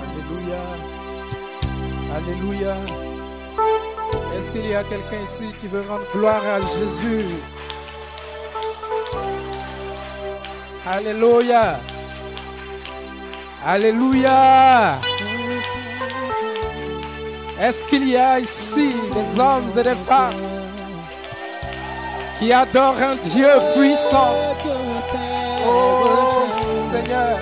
Alléluia. Alléluia. Est-ce qu'il y a quelqu'un ici qui veut rendre gloire à Jésus? Alléluia. Alléluia. Est-ce qu'il y a ici des hommes et des femmes qui adorent un Dieu puissant? Oh Seigneur.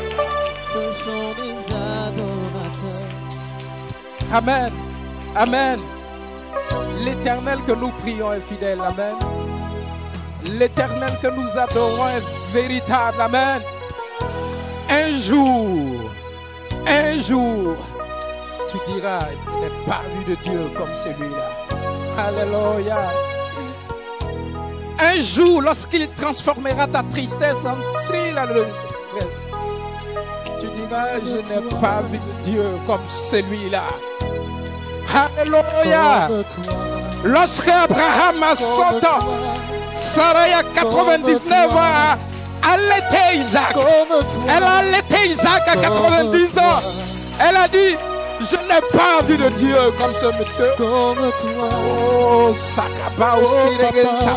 Amen. Amen. L'Éternel que nous prions est fidèle. Amen. L'Éternel que nous adorons est véritable. Amen. Un jour, tu diras, je n'ai pas vu de Dieu comme celui-là. Alléluia. Un jour, lorsqu'il transformera ta tristesse en cri d'allégresse, tu diras, je n'ai pas vu de Dieu comme celui-là. Alléluia. Lorsque Abraham a 100 ans, Sarah a 99 ans, allaité Isaac. Elle a allaité Isaac à 90 ans. Elle a dit, je n'ai pas vu de Dieu comme ce monsieur. Oh, Sakabaus Kiregenta.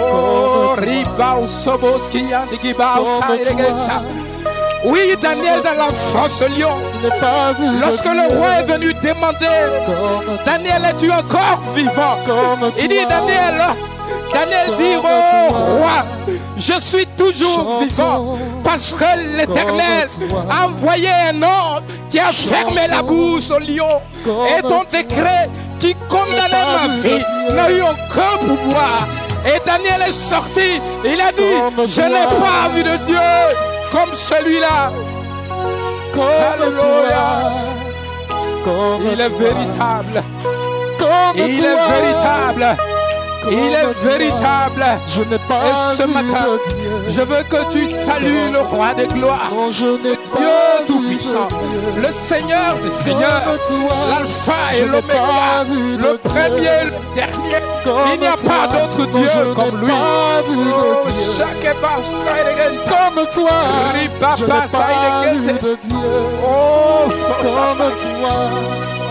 Oh, Ribaus Sobos Kiyandigibaus Saregenta. Oui, Daniel dans la fosse lion. Lorsque le roi est venu demander, Daniel, es-tu encore vivant? Il dit, Daniel dit, oh roi, je suis toujours vivant parce que l'Éternel a envoyé un ange qui a fermé la bouche au lion. Et ton décret qui condamnait ma vie n'a eu aucun pouvoir. Et Daniel est sorti, il a dit, je n'ai pas vu de Dieu comme celui-là. Alléluia. Il est véritable. Il est véritable. Il est véritable. Et ce matin, je veux que tu salues le roi de gloire, Dieu Tout-Puissant, le Seigneur des Seigneurs, l'Alpha et l'Oméga, le premier et le dernier. Il n'y a pas d'autre Dieu comme lui. Chaque comme toi,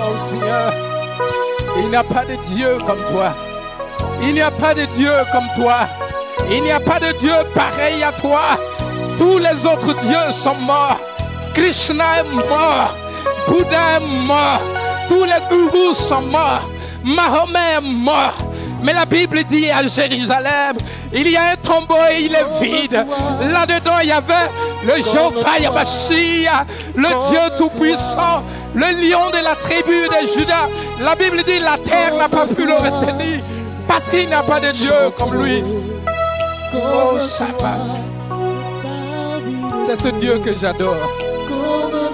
oh Seigneur, il n'y a pas de Dieu comme toi. Il n'y a pas de Dieu comme toi. Il n'y a pas de Dieu pareil à toi. Tous les autres dieux sont morts. Krishna est mort. Bouddha est mort. Tous les gourous sont morts. Mahomet est mort. Mais la Bible dit à Jérusalem, il y a un tombeau et il est vide. Là-dedans, il y avait le Jéhovah Yamashia, le Dieu Tout-Puissant, le lion de la tribu de Juda. La Bible dit, la terre n'a pas pu le retenir. Parce qu'il n'y a pas de Dieu comme lui. Oh, ça passe. C'est ce Dieu que j'adore.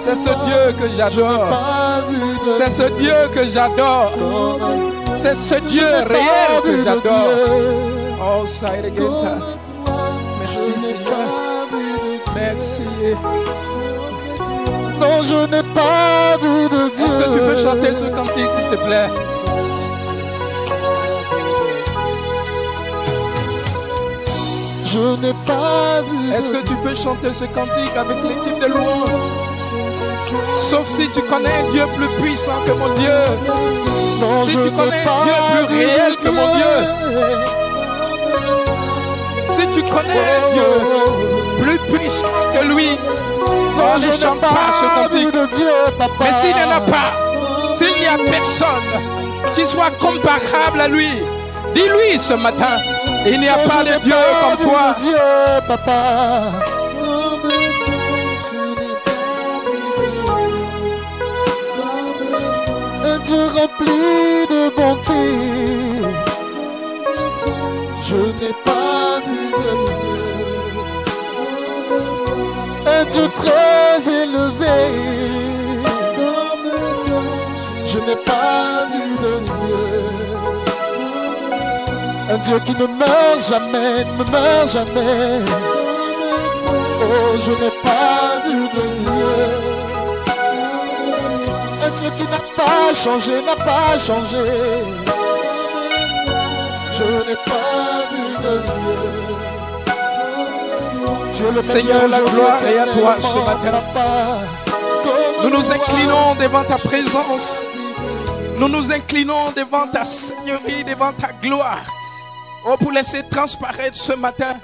C'est ce Dieu que j'adore. C'est ce Dieu que j'adore. C'est ce Dieu réel que j'adore. Oh, ça est Genta. Merci Seigneur. Merci. Non, je n'ai pas vu de Dieu. Est-ce que tu peux chanter ce cantique, s'il te plaît? Je n'ai pas vu. Est-ce que tu peux chanter ce cantique avec l'équipe de louange? Sauf si tu connais un Dieu plus puissant que mon Dieu. Non, si tu connais un Dieu plus réel que mon Dieu. Si tu connais un Dieu plus puissant que lui. Non, ne chante pas ce cantique. Mais s'il n'y en a pas, s'il n'y a personne qui soit comparable à lui, dis-lui ce matin. Il n'y a pas de Dieu comme toi. Dieu, papa. Un Dieu rempli de bonté. Je n'ai pas vu de Dieu. Un Dieu très élevé. Je n'ai pas vu de Dieu. Un Dieu qui ne meurt jamais, ne meurt jamais. Oh, je n'ai pas vu de Dieu. Un Dieu qui n'a pas changé, n'a pas changé. Je n'ai pas vu de Dieu. Seigneur, la gloire est à toi ce matin. Nous nous inclinons devant ta présence. Nous nous inclinons devant ta Seigneurie, devant ta gloire. Oh, pour laisser transparaître ce matin,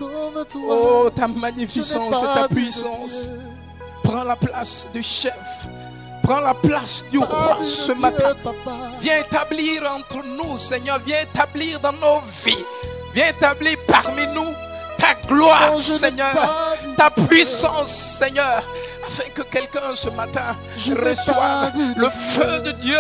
oh, ta magnificence et ta puissance. Prends la place du chef. Prends la place du roi ce matin. Viens établir entre nous, Seigneur. Viens établir dans nos vies. Viens établir parmi nous ta gloire, Seigneur. Ta puissance, Seigneur. Afin que quelqu'un ce matin reçoive le feu de Dieu.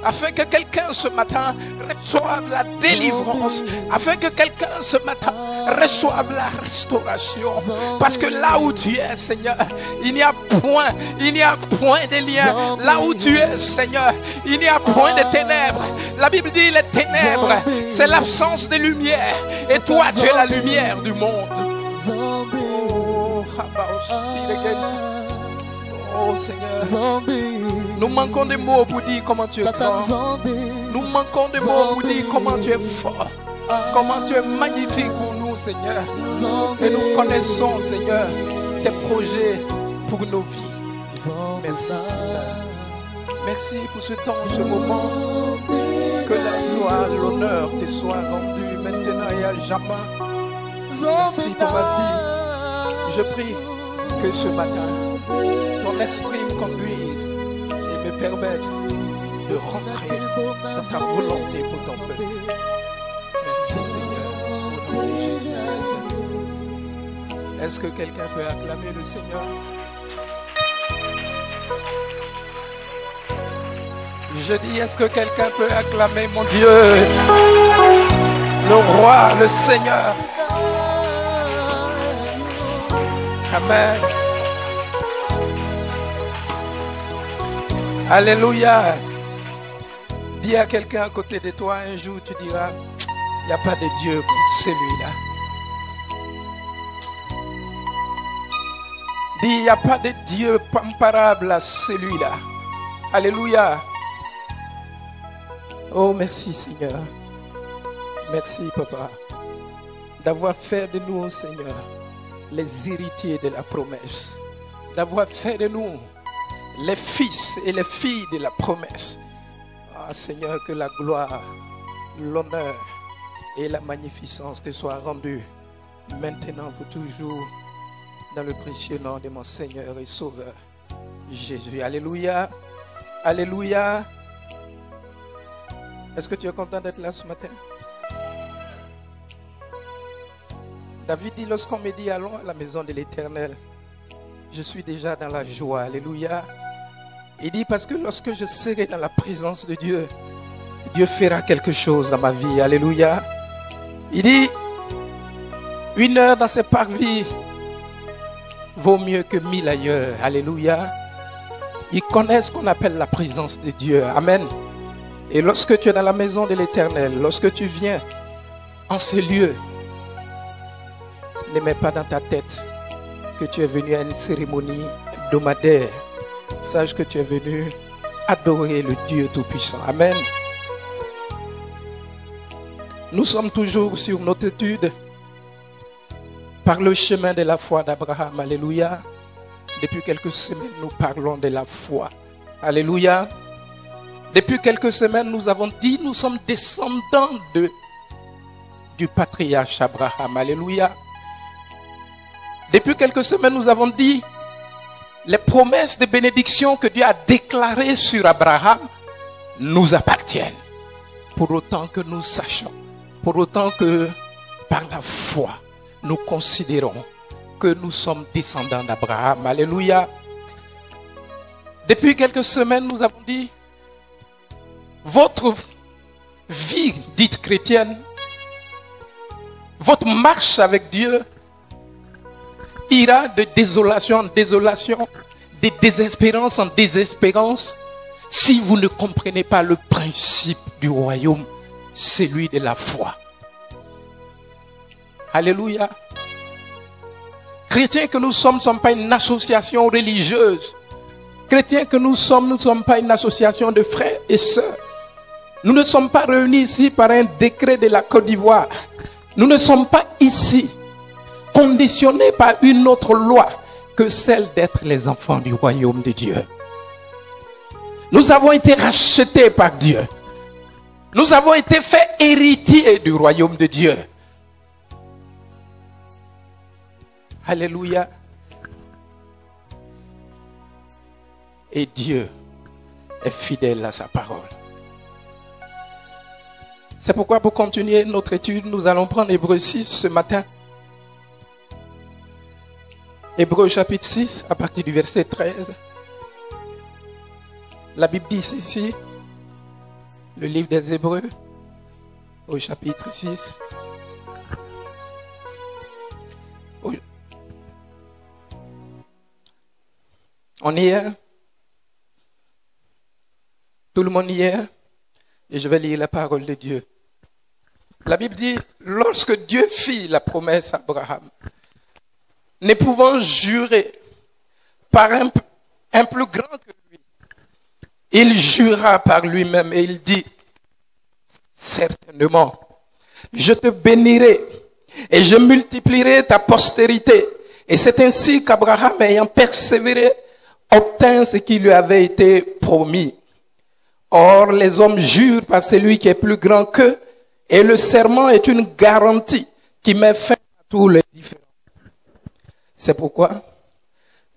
Afin que quelqu'un ce matin reçoive la délivrance. Afin que quelqu'un ce matin reçoive la restauration. Parce que là où tu es, Seigneur, il n'y a point de lien. Là où tu es, Seigneur, il n'y a point de ténèbres. La Bible dit les ténèbres, c'est l'absence de lumière. Et toi, tu es la lumière du monde. Oh Seigneur, nous manquons de mots pour dire comment tu es grand. Nous manquons de mots pour dire comment tu es fort. Comment tu es magnifique pour nous, Seigneur. Et nous connaissons, Seigneur, tes projets pour nos vies. Merci, Seigneur. Merci pour ce temps, ce moment. Que la gloire, l'honneur te soit rendue maintenant et à jamais. Merci pour ma vie. Je prie que ce matin, ton esprit me conduise et me permette de rentrer dans sa volonté pour ton peuple. Merci Seigneur, au nom de Jésus. Est-ce que quelqu'un peut acclamer le Seigneur? Je dis, est-ce que quelqu'un peut acclamer mon Dieu, le roi, le Seigneur? Amen. Alléluia. Dis à quelqu'un à côté de toi, un jour tu diras, il n'y a pas de Dieu comme celui-là. Dis, il n'y a pas de Dieu comparable à celui-là. Alléluia. Oh, merci Seigneur. Merci Papa d'avoir fait de nous, Seigneur, les héritiers de la promesse. D'avoir fait de nous les fils et les filles de la promesse. Ah Seigneur, que la gloire, l'honneur et la magnificence te soient rendues maintenant pour toujours dans le précieux nom de mon Seigneur et Sauveur Jésus. Alléluia. Alléluia. Est-ce que tu es content d'être là ce matin? David dit, lorsqu'on me dit allons à la maison de l'Éternel, je suis déjà dans la joie. Alléluia. Il dit parce que lorsque je serai dans la présence de Dieu, Dieu fera quelque chose dans ma vie. Alléluia. Il dit 1 heure dans ses parvis vaut mieux que 1000 ailleurs. Alléluia. Il connaît ce qu'on appelle la présence de Dieu. Amen. Et lorsque tu es dans la maison de l'Éternel, lorsque tu viens en ce lieu, ne mets pas dans ta tête que tu es venu à une cérémonie hebdomadaire. Sache que tu es venu adorer le Dieu Tout-Puissant. Amen. Nous sommes toujours sur notre étude par le chemin de la foi d'Abraham. Alléluia. Depuis quelques semaines, nous parlons de la foi. Alléluia. Depuis quelques semaines, nous avons dit, nous sommes descendants du patriarche Abraham. Alléluia. Depuis quelques semaines, nous avons dit, les promesses de bénédiction que Dieu a déclarées sur Abraham nous appartiennent. Pour autant que nous sachions, pour autant que par la foi, nous considérons que nous sommes descendants d'Abraham. Alléluia. Depuis quelques semaines, nous avons dit, votre vie dite chrétienne, votre marche avec Dieu ira de désolation en désolation, de désespérance en désespérance, si vous ne comprenez pas le principe du royaume, celui de la foi. Alléluia. Chrétiens que nous sommes ne sommes pas une association religieuse. Chrétiens que nous ne sommes pas une association de frères et sœurs. Nous ne sommes pas réunis ici par un décret de la Côte d'Ivoire. Nous ne sommes pas ici conditionnés par une autre loi que celle d'être les enfants du royaume de Dieu. Nous avons été rachetés par Dieu. Nous avons été faits héritiers du royaume de Dieu. Alléluia. Et Dieu est fidèle à sa parole. C'est pourquoi pour continuer notre étude, nous allons prendre Hébreux 6 ce matin. Hébreux chapitre 6, à partir du verset 13. La Bible dit ici, le livre des Hébreux, au chapitre 6. On y est? Tout le monde y est? Et je vais lire la parole de Dieu. La Bible dit, lorsque Dieu fit la promesse à Abraham, ne pouvant jurer par un plus grand que lui, il jura par lui-même et il dit, certainement, je te bénirai et je multiplierai ta postérité. Et c'est ainsi qu'Abraham, ayant persévéré, obtint ce qui lui avait été promis. Or, les hommes jurent par celui qui est plus grand qu'eux, et le serment est une garantie qui met fin à tous les différends. C'est pourquoi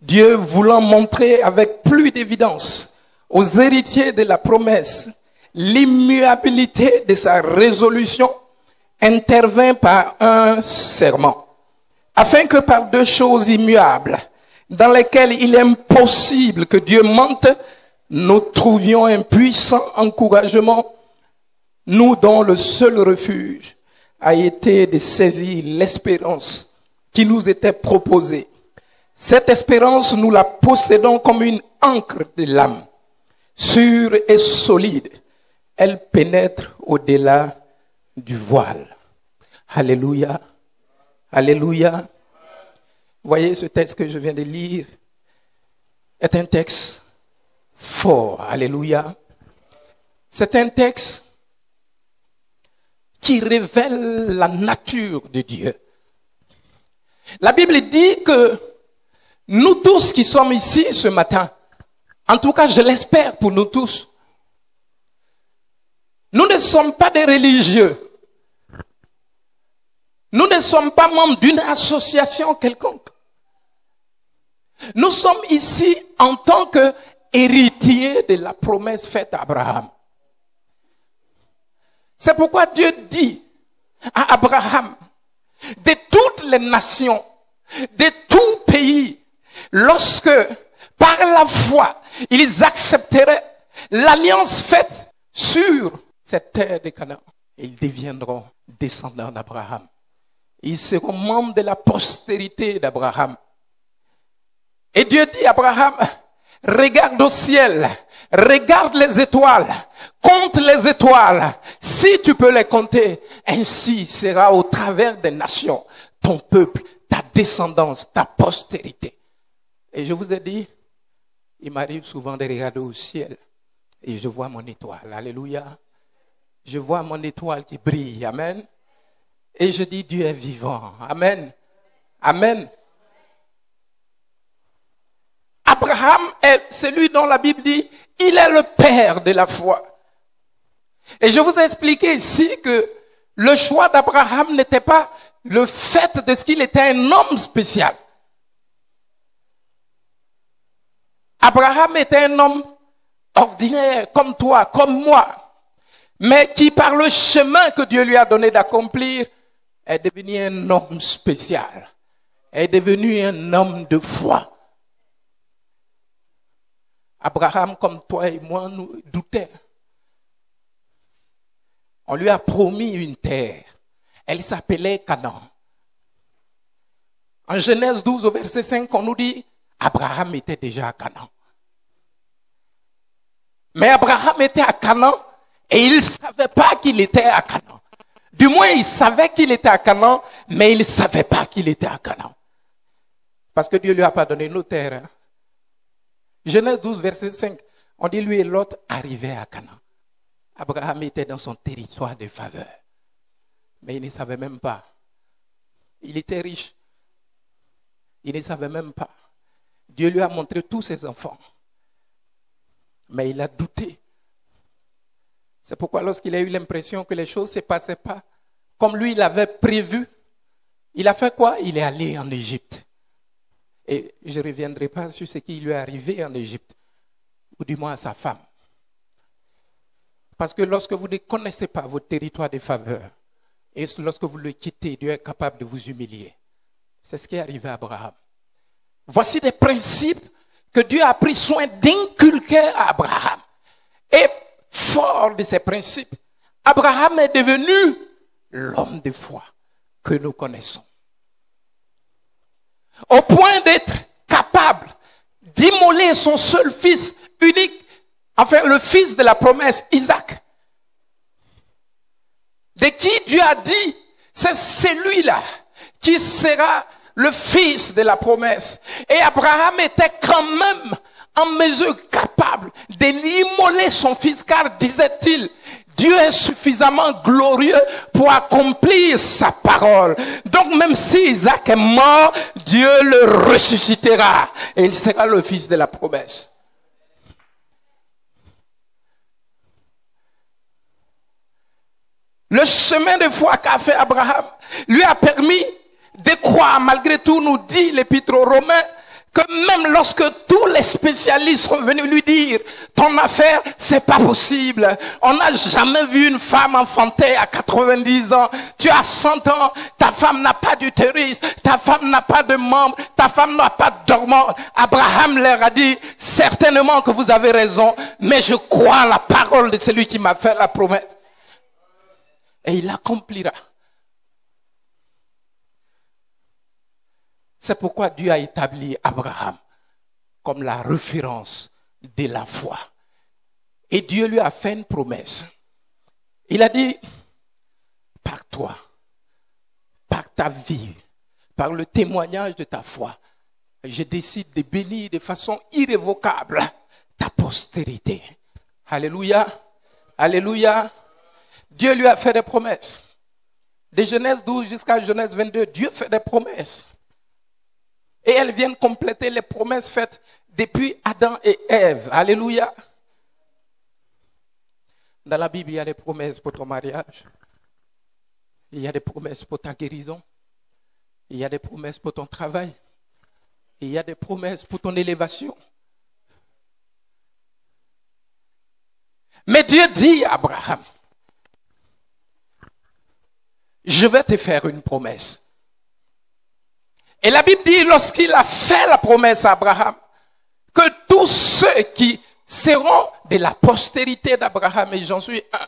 Dieu, voulant montrer avec plus d'évidence aux héritiers de la promesse l'immuabilité de sa résolution, intervint par un serment, afin que par deux choses immuables, dans lesquelles il est impossible que Dieu mente, nous trouvions un puissant encouragement, nous dont le seul refuge a été de saisir l'espérance qui nous était proposée. Cette espérance, nous la possédons comme une ancre de l'âme, sûre et solide. Elle pénètre au-delà du voile. Alléluia. Alléluia. Voyez, ce texte que je viens de lire est un texte fort. Alléluia. C'est un texte qui révèle la nature de Dieu. La Bible dit que nous tous qui sommes ici ce matin, en tout cas je l'espère pour nous tous, nous ne sommes pas des religieux. Nous ne sommes pas membres d'une association quelconque. Nous sommes ici en tant qu'héritiers de la promesse faite à Abraham. C'est pourquoi Dieu dit à Abraham, de toutes les nations, de tout pays, lorsque par la foi ils accepteraient l'alliance faite sur cette terre de Canaan, ils deviendront descendants d'Abraham. Ils seront membres de la postérité d'Abraham. Et Dieu dit à Abraham, regarde au ciel, regarde les étoiles, compte les étoiles. Si tu peux les compter, ainsi sera au travers des nations ton peuple, ta descendance, ta postérité. Et je vous ai dit, il m'arrive souvent de regarder au ciel et je vois mon étoile. Alléluia. Je vois mon étoile qui brille. Amen. Et je dis, Dieu est vivant. Amen. Amen. Abraham est celui dont la Bible dit, il est le père de la foi. Et je vous ai expliqué ici que le choix d'Abraham n'était pas le fait de ce qu'il était un homme spécial. Abraham était un homme ordinaire, comme toi, comme moi, mais qui par le chemin que Dieu lui a donné d'accomplir, est devenu un homme spécial, est devenu un homme de foi. Abraham, comme toi et moi, nous doutait. On lui a promis une terre. Elle s'appelait Canaan. En Genèse 12, au verset 5, on nous dit, Abraham était déjà à Canaan. Mais Abraham était à Canaan et il ne savait pas qu'il était à Canaan. Du moins, il savait qu'il était à Canaan, mais il ne savait pas qu'il était à Canaan. Parce que Dieu ne lui a pas donné une autre terre. Hein? Genèse 12, verset 5, on dit lui et Lot arrivaient à Canaan. Abraham était dans son territoire de faveur. Mais il ne savait même pas. Il était riche. Il ne savait même pas. Dieu lui a montré tous ses enfants. Mais il a douté. C'est pourquoi lorsqu'il a eu l'impression que les choses ne se passaient pas comme lui il avait prévu, il a fait quoi? Il est allé en Égypte. Et je ne reviendrai pas sur ce qui lui est arrivé en Égypte, ou du moins à sa femme. Parce que lorsque vous ne connaissez pas votre territoire de faveur, et lorsque vous le quittez, Dieu est capable de vous humilier. C'est ce qui est arrivé à Abraham. Voici des principes que Dieu a pris soin d'inculquer à Abraham. Et fort de ces principes, Abraham est devenu l'homme de foi que nous connaissons. Au point d'être capable d'immoler son seul fils unique, enfin le fils de la promesse, Isaac, de qui Dieu a dit, c'est celui-là qui sera le fils de la promesse. Et Abraham était quand même en mesure capable de l'immoler son fils, car disait-il, Dieu est suffisamment glorieux pour accomplir sa parole. Donc même si Isaac est mort, Dieu le ressuscitera et il sera le fils de la promesse. Le chemin de foi qu'a fait Abraham lui a permis de croire, malgré tout, nous dit l'Épître aux Romains, que même lorsque tous les spécialistes sont venus lui dire, ton affaire, c'est pas possible. On n'a jamais vu une femme enfanter à 90 ans. Tu as 100 ans, ta femme n'a pas d'utérus, ta femme n'a pas de membres, ta femme n'a pas d'hormones. Abraham leur a dit, certainement que vous avez raison, mais je crois à la parole de celui qui m'a fait la promesse. Et il accomplira. C'est pourquoi Dieu a établi Abraham comme la référence de la foi. Et Dieu lui a fait une promesse. Il a dit, par toi, par ta vie, par le témoignage de ta foi, je décide de bénir de façon irrévocable ta postérité. Alléluia. Alléluia. Dieu lui a fait des promesses. De Genèse 12 jusqu'à Genèse 22, Dieu fait des promesses. Et elles viennent compléter les promesses faites depuis Adam et Ève. Alléluia. Dans la Bible, il y a des promesses pour ton mariage. Il y a des promesses pour ta guérison. Il y a des promesses pour ton travail. Il y a des promesses pour ton élévation. Mais Dieu dit à Abraham, je vais te faire une promesse. Et la Bible dit, lorsqu'il a fait la promesse à Abraham, que tous ceux qui seront de la postérité d'Abraham, et j'en suis un,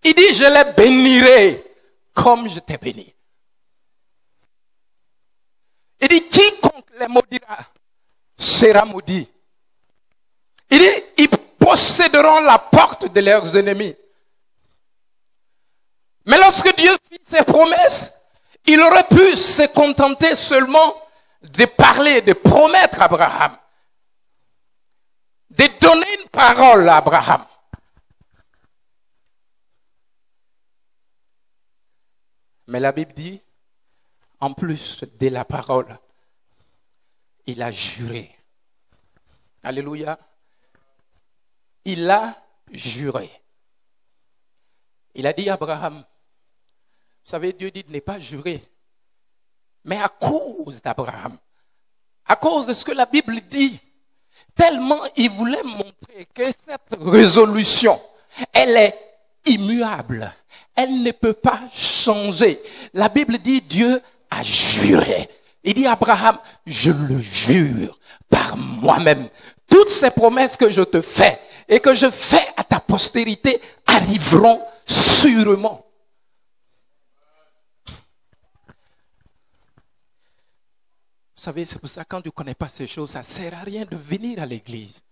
il dit, je les bénirai comme je t'ai béni. Il dit, quiconque les maudira sera maudit. Il dit, ils posséderont la porte de leurs ennemis. Mais lorsque Dieu fit ses promesses, il aurait pu se contenter seulement de parler, de promettre à Abraham, de donner une parole à Abraham. Mais la Bible dit, en plus de la parole, il a juré. Alléluia. Il a juré. Il a dit à Abraham, vous savez, Dieu dit de ne pas jurer. Mais à cause d'Abraham, à cause de ce que la Bible dit, tellement il voulait montrer que cette résolution, elle est immuable. Elle ne peut pas changer. La Bible dit Dieu a juré. Il dit à Abraham, je le jure par moi-même. Toutes ces promesses que je te fais et que je fais à ta postérité arriveront sûrement. Vous savez, c'est pour ça que quand tu ne connais pas ces choses, ça ne sert à rien de venir à l'église.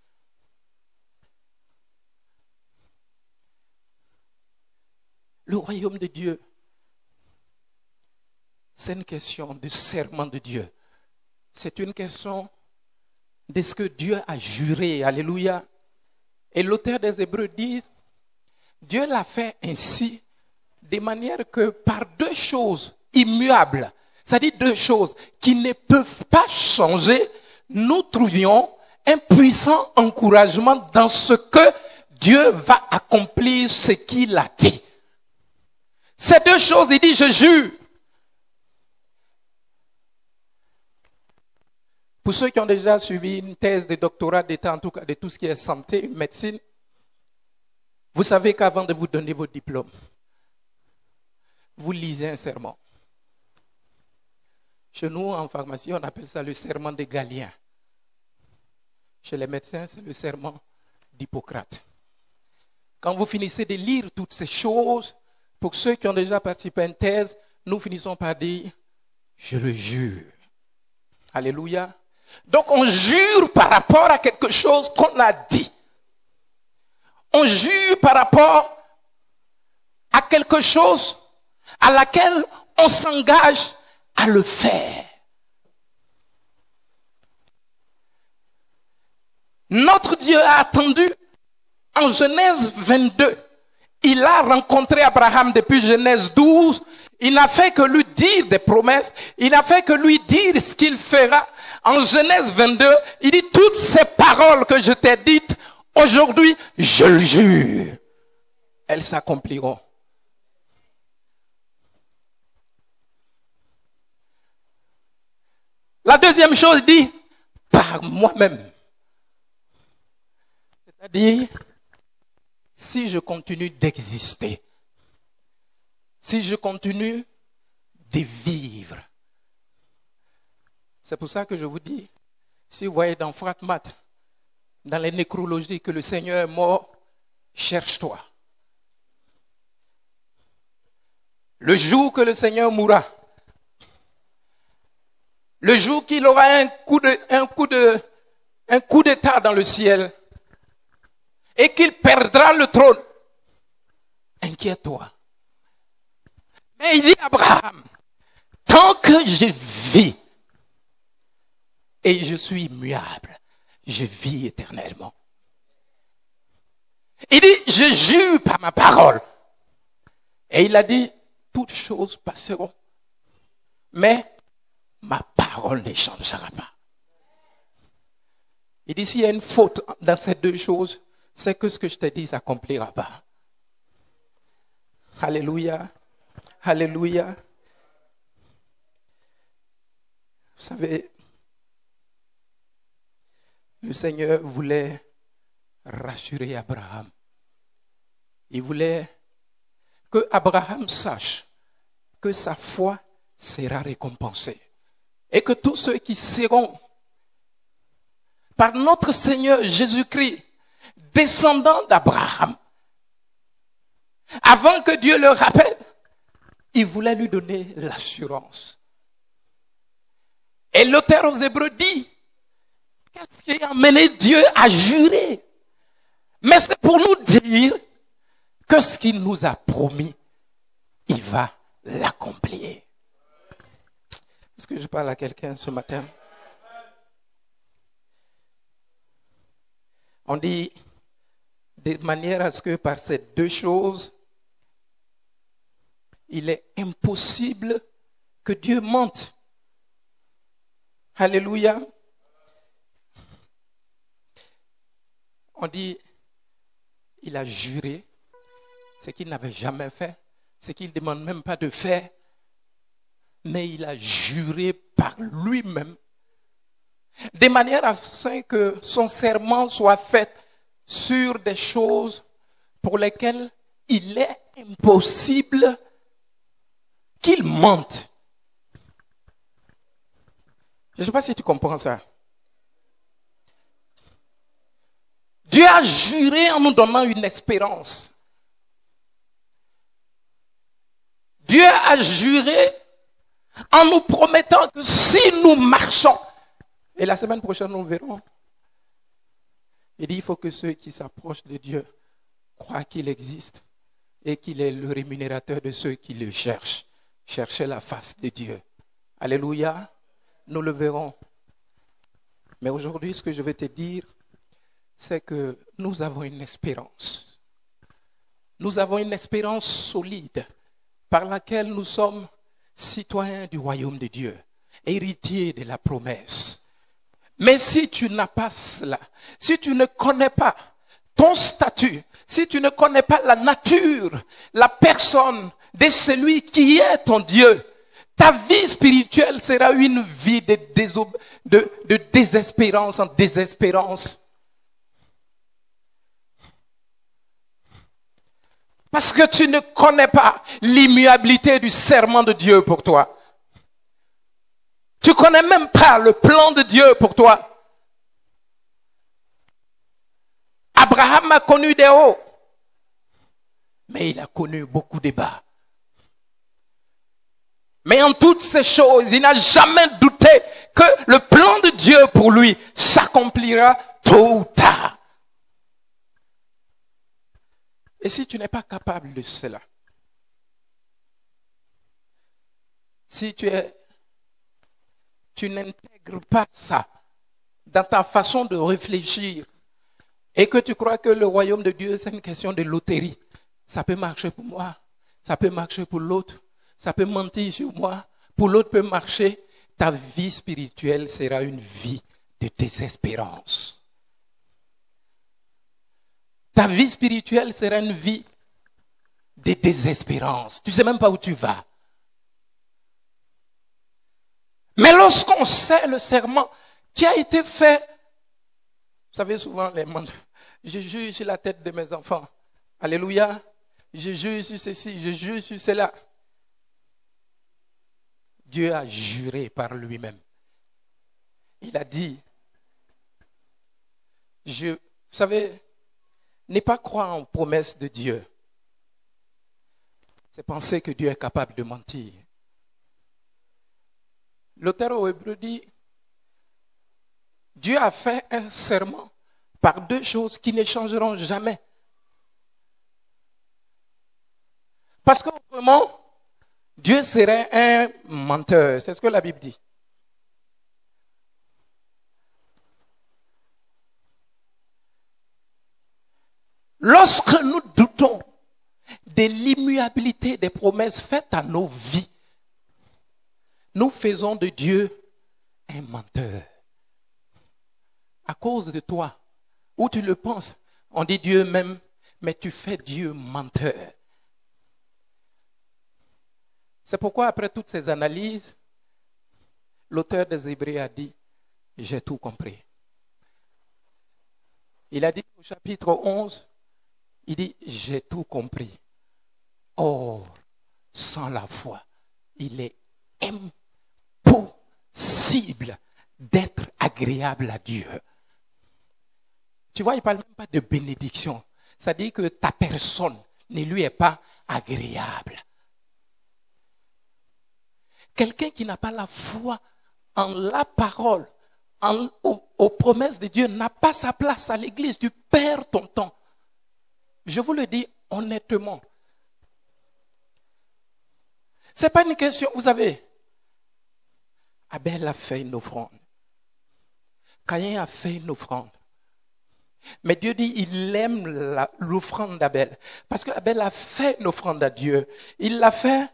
Le royaume de Dieu, c'est une question de serment de Dieu. C'est une question de ce que Dieu a juré. Alléluia. Et l'auteur des Hébreux dit, Dieu l'a fait ainsi, de manière que par deux choses immuables, Ça dit deux choses qui ne peuvent pas changer. Nous trouvions un puissant encouragement dans ce que Dieu va accomplir ce qu'il a dit. Ces deux choses, il dit, je jure. Pour ceux qui ont déjà suivi une thèse de doctorat d'État, en tout cas de tout ce qui est santé, médecine, vous savez qu'avant de vous donner vos diplômes, vous lisez un serment. Chez nous, en pharmacie, on appelle ça le serment de Galien. Chez les médecins, c'est le serment d'Hippocrate. Quand vous finissez de lire toutes ces choses, pour ceux qui ont déjà participé à une thèse, nous finissons par dire, je le jure. Alléluia. Donc on jure par rapport à quelque chose qu'on a dit. On jure par rapport à quelque chose à laquelle on s'engage à le faire. Notre Dieu a attendu en Genèse 22. Il a rencontré Abraham depuis Genèse 12. Il n'a fait que lui dire des promesses. Il n'a fait que lui dire ce qu'il fera. En Genèse 22, il dit toutes ces paroles que je t'ai dites, aujourd'hui, je le jure, elles s'accompliront. La deuxième chose dit, par moi-même. C'est-à-dire, si je continue d'exister, si je continue de vivre. C'est pour ça que je vous dis, si vous voyez dans Phratmat, dans les nécrologies, que le Seigneur est mort, cherche-toi. Le jour que le Seigneur mourra, le jour qu'il aura un coup d'état dans le ciel, et qu'il perdra le trône, inquiète-toi. Mais il dit à Abraham, tant que je vis, et je suis immuable, je vis éternellement. Il dit, je jure par ma parole. Et il a dit, toutes choses passeront. Mais ma parole ne changera pas. Il dit, s'il y a une faute dans ces deux choses, c'est que ce que je te dis s'accomplira pas. Alléluia. Alléluia. Vous savez, le Seigneur voulait rassurer Abraham. Il voulait que Abraham sache que sa foi sera récompensée. Et que tous ceux qui seront, par notre Seigneur Jésus-Christ, descendants d'Abraham, avant que Dieu le rappelle, il voulait lui donner l'assurance. Et l'auteur aux Hébreux dit, qu'est-ce qui a amené Dieu à jurer? Mais c'est pour nous dire que ce qu'il nous a promis, il va l'accomplir. Est-ce que je parle à quelqu'un ce matin? On dit de manière à ce que par ces deux choses, il est impossible que Dieu mente. Alléluia. On dit, il a juré ce qu'il n'avait jamais fait, ce qu'il ne demande même pas de faire, mais il a juré par lui-même, de manière à ce que son serment soit fait sur des choses pour lesquelles il est impossible qu'il mente. Je ne sais pas si tu comprends ça. Dieu a juré en nous donnant une espérance. Dieu a juré en nous promettant que si nous marchons, et la semaine prochaine nous verrons, il dit il faut que ceux qui s'approchent de Dieu croient qu'il existe et qu'il est le rémunérateur de ceux qui le cherchent. Cherchez la face de Dieu. Alléluia. Nous le verrons. Mais aujourd'hui, ce que je vais te dire, c'est que nous avons une espérance. Nous avons une espérance solide par laquelle nous sommes citoyen du royaume de Dieu, héritier de la promesse. Mais si tu n'as pas cela, si tu ne connais pas ton statut, si tu ne connais pas la nature, la personne de celui qui est ton Dieu, ta vie spirituelle sera une vie de désespérance en désespérance. Parce que tu ne connais pas l'immuabilité du serment de Dieu pour toi. Tu ne connais même pas le plan de Dieu pour toi. Abraham a connu des hauts, mais il a connu beaucoup de bas. Mais en toutes ces choses, il n'a jamais douté que le plan de Dieu pour lui s'accomplira tôt ou tard. Et si tu n'es pas capable de cela, si tu n'intègres pas ça dans ta façon de réfléchir et que tu crois que le royaume de Dieu, c'est une question de loterie, ça peut marcher pour moi, ça peut marcher pour l'autre, ça peut mentir sur moi, pour l'autre peut marcher, ta vie spirituelle sera une vie de désespérance. Ta vie spirituelle sera une vie de désespérance. Tu ne sais même pas où tu vas. Mais lorsqu'on sait le serment qui a été fait, vous savez souvent les mandats, je juge sur la tête de mes enfants. Alléluia. Je juge sur ceci, je juge sur cela. Dieu a juré par lui-même. Il a dit, vous savez, ne pas croire en promesse de Dieu, c'est penser que Dieu est capable de mentir. L'auteur aux Hébreux dit, Dieu a fait un serment par deux choses qui ne changeront jamais. Parce qu'autrement, Dieu serait un menteur. C'est ce que la Bible dit. Lorsque nous doutons de l'immuabilité des promesses faites à nos vies, nous faisons de Dieu un menteur. À cause de toi, où tu le penses, on dit Dieu même, mais tu fais Dieu menteur. C'est pourquoi après toutes ces analyses, l'auteur des Hébreux a dit, j'ai tout compris. Il a dit au chapitre 11, il dit, j'ai tout compris. Or, sans la foi, il est impossible d'être agréable à Dieu. Tu vois, il ne parle même pas de bénédiction. Ça dit que ta personne ne lui est pas agréable. Quelqu'un qui n'a pas la foi en la parole, aux promesses de Dieu, n'a pas sa place à l'église. Tu perds ton temps. Je vous le dis honnêtement. Ce n'est pas une question, vous savez. Abel a fait une offrande. Caïn a fait une offrande. Mais Dieu dit, il aime l'offrande d'Abel. Parce qu'Abel a fait une offrande à Dieu. Il l'a fait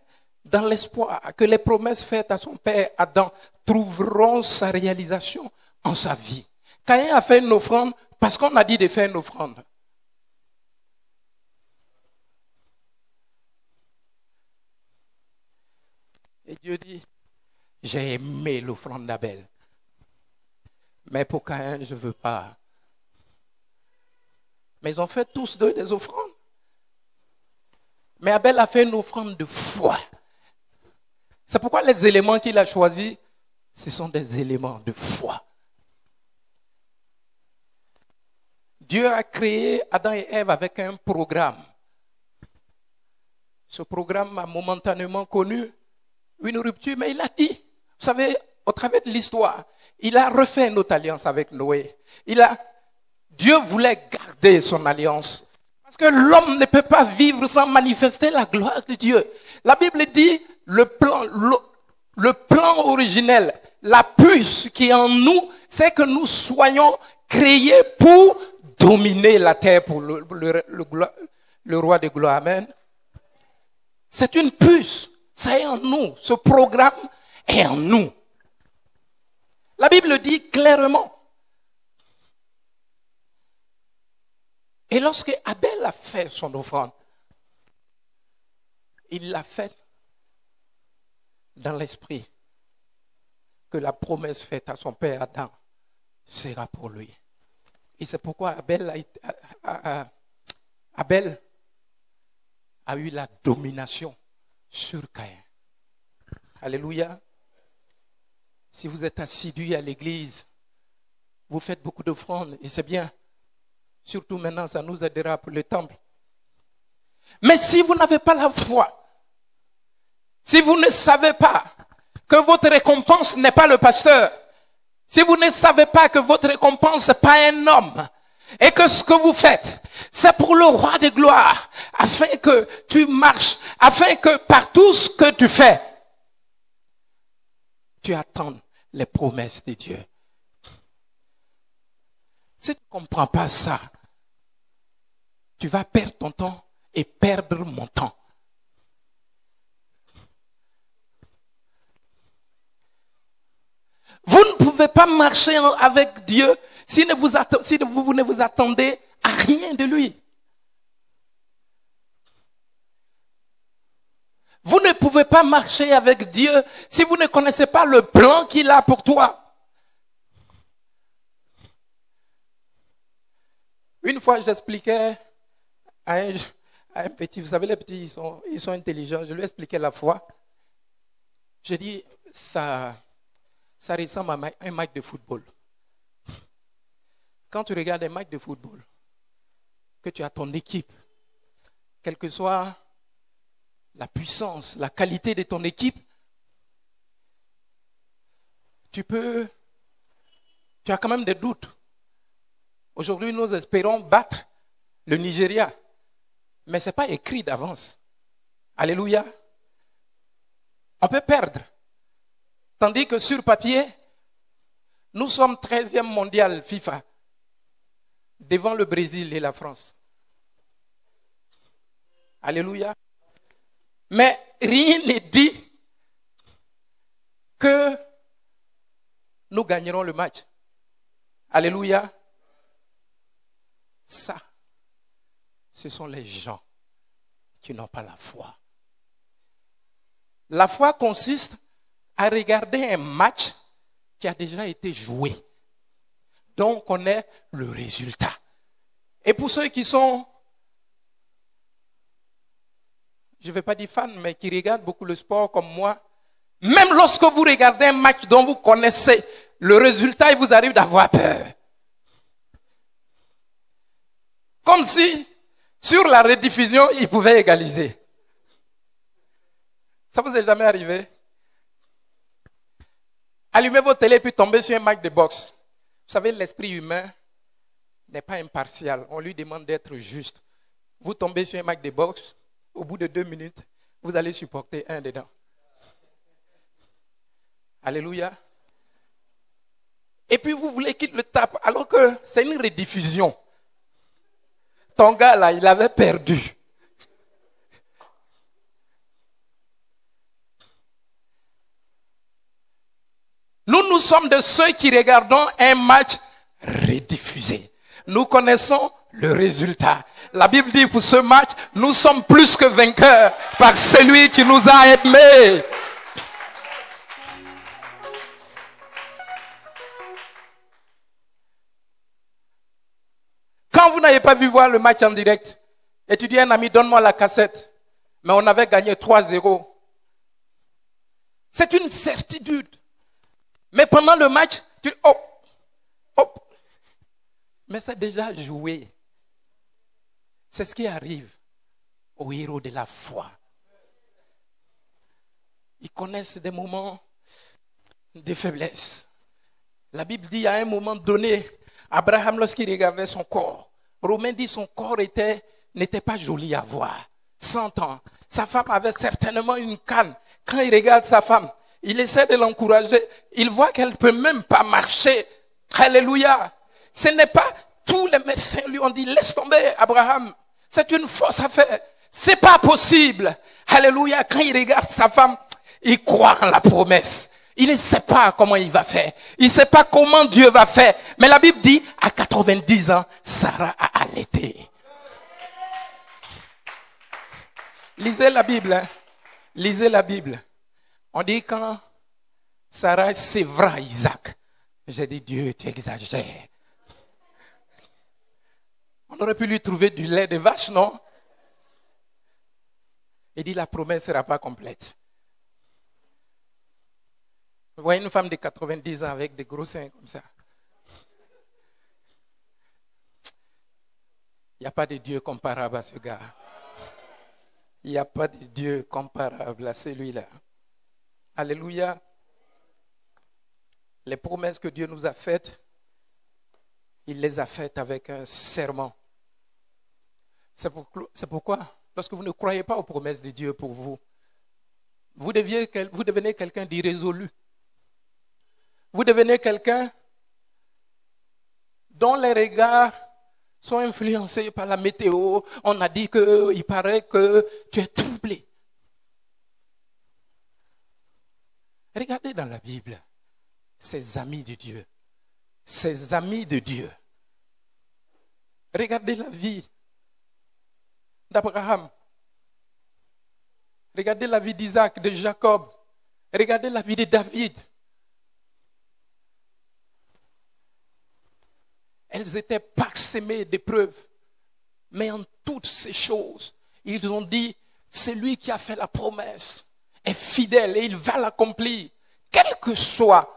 dans l'espoir que les promesses faites à son père Adam trouveront sa réalisation en sa vie. Caïn a fait une offrande parce qu'on a dit de faire une offrande. Et Dieu dit, j'ai aimé l'offrande d'Abel. Mais pour Caïn, je ne veux pas. Mais ils ont fait tous deux des offrandes. Mais Abel a fait une offrande de foi. C'est pourquoi les éléments qu'il a choisis, ce sont des éléments de foi. Dieu a créé Adam et Ève avec un programme. Ce programme a momentanément connu une rupture, mais il a dit, vous savez, au travers de l'histoire, il a refait notre alliance avec Noé. Dieu voulait garder son alliance. Parce que l'homme ne peut pas vivre sans manifester la gloire de Dieu. La Bible dit, le plan originel, la puce qui est en nous, c'est que nous soyons créés pour dominer la terre pour le roi de gloire. Amen. C'est une puce. Ça est en nous. Ce programme est en nous. La Bible dit clairement. Et lorsque Abel a fait son offrande, il l'a fait dans l'esprit que la promesse faite à son père Adam sera pour lui. Et c'est pourquoi Abel a eu la domination sur Caïn. Alléluia. Si vous êtes assidu à l'église, vous faites beaucoup d'offrandes et c'est bien. Surtout maintenant, ça nous aidera pour le temple. Mais si vous n'avez pas la foi, si vous ne savez pas que votre récompense n'est pas le pasteur, si vous ne savez pas que votre récompense n'est pas un homme, et que ce que vous faites, c'est pour le roi de gloire, afin que tu marches, afin que par tout ce que tu fais, tu attendes les promesses de Dieu. Si tu ne comprends pas ça, tu vas perdre ton temps et perdre mon temps. Vous ne pouvez pas marcher avec Dieu si vous ne vous attendez à rien de lui. Vous ne pouvez pas marcher avec Dieu si vous ne connaissez pas le plan qu'il a pour toi. Une fois, j'expliquais à un petit, vous savez, les petits, ils sont intelligents. Je lui expliquais la foi. Je dis, ça ressemble à un match de football. Quand tu regardes un match de football, que tu as ton équipe, quelle que soit la puissance, la qualité de ton équipe, tu as quand même des doutes. Aujourd'hui, nous espérons battre le Nigeria. Mais ce n'est pas écrit d'avance. Alléluia. On peut perdre. Tandis que sur papier, nous sommes 13e mondial FIFA. Devant le Brésil et la France. Alléluia. Mais rien n'est dit que nous gagnerons le match. Alléluia. Ça, ce sont les gens qui n'ont pas la foi. La foi consiste à regarder un match qui a déjà été joué, dont on connaît le résultat. Et pour ceux qui sont, je ne vais pas dire fans, mais qui regardent beaucoup le sport comme moi, même lorsque vous regardez un match dont vous connaissez le résultat, il vous arrive d'avoir peur. Comme si, sur la rediffusion, ils pouvaient égaliser. Ça vous est jamais arrivé? Allumez votre télé puis tombez sur un match de boxe. Vous savez, l'esprit humain n'est pas impartial. On lui demande d'être juste. Vous tombez sur un match de boxe, au bout de 2 minutes, vous allez supporter un dedans. Alléluia. Et puis vous voulez qu'il le tape, alors que c'est une rediffusion. Ton gars là, il avait perdu. Nous sommes de ceux qui regardons un match rediffusé. Nous connaissons le résultat. La Bible dit pour ce match, nous sommes plus que vainqueurs par celui qui nous a aimés. Quand vous n'avez pas vu voir le match en direct, et tu dis à un ami, donne-moi la cassette, mais on avait gagné 3-0. C'est une certitude. Mais pendant le match, tu dis, hop. Mais c'est déjà joué. C'est ce qui arrive aux héros de la foi. Ils connaissent des moments de faiblesse. La Bible dit à un moment donné, Abraham, lorsqu'il regardait son corps, Romain dit son corps n'était pas joli à voir. 100 ans. Sa femme avait certainement une canne. Quand il regarde sa femme, il essaie de l'encourager. Il voit qu'elle ne peut même pas marcher. Alléluia. Ce n'est pas, tous les médecins lui ont dit, laisse tomber Abraham. C'est une fausse affaire. C'est pas possible. Alléluia. Quand il regarde sa femme, il croit en la promesse. Il ne sait pas comment il va faire. Il ne sait pas comment Dieu va faire. Mais la Bible dit, à 90 ans, Sarah a allaité. Lisez la Bible. Hein. Lisez la Bible. On dit quand Sarah sévra Isaac. J'ai dit, Dieu, tu exagères. On aurait pu lui trouver du lait de vache, non? Il dit, la promesse ne sera pas complète. Vous voyez une femme de 90 ans avec des gros seins comme ça. Il n'y a pas de Dieu comparable à ce gars. Il n'y a pas de Dieu comparable à celui-là. Alléluia. Les promesses que Dieu nous a faites, il les a faites avec un serment. C'est pourquoi, lorsque vous ne croyez pas aux promesses de Dieu pour vous, vous devenez quelqu'un d'irrésolu. Vous devenez quelqu'un dont les regards sont influencés par la météo. On a dit qu'il paraît que tu es troublé. Regardez dans la Bible, ces amis de Dieu. Ces amis de Dieu. Regardez la vie d'Abraham. Regardez la vie d'Isaac, de Jacob. Regardez la vie de David. Elles étaient parsemées d'épreuves. Mais en toutes ces choses, ils ont dit, celui qui a fait la promesse est fidèle et il va l'accomplir, quel que soit.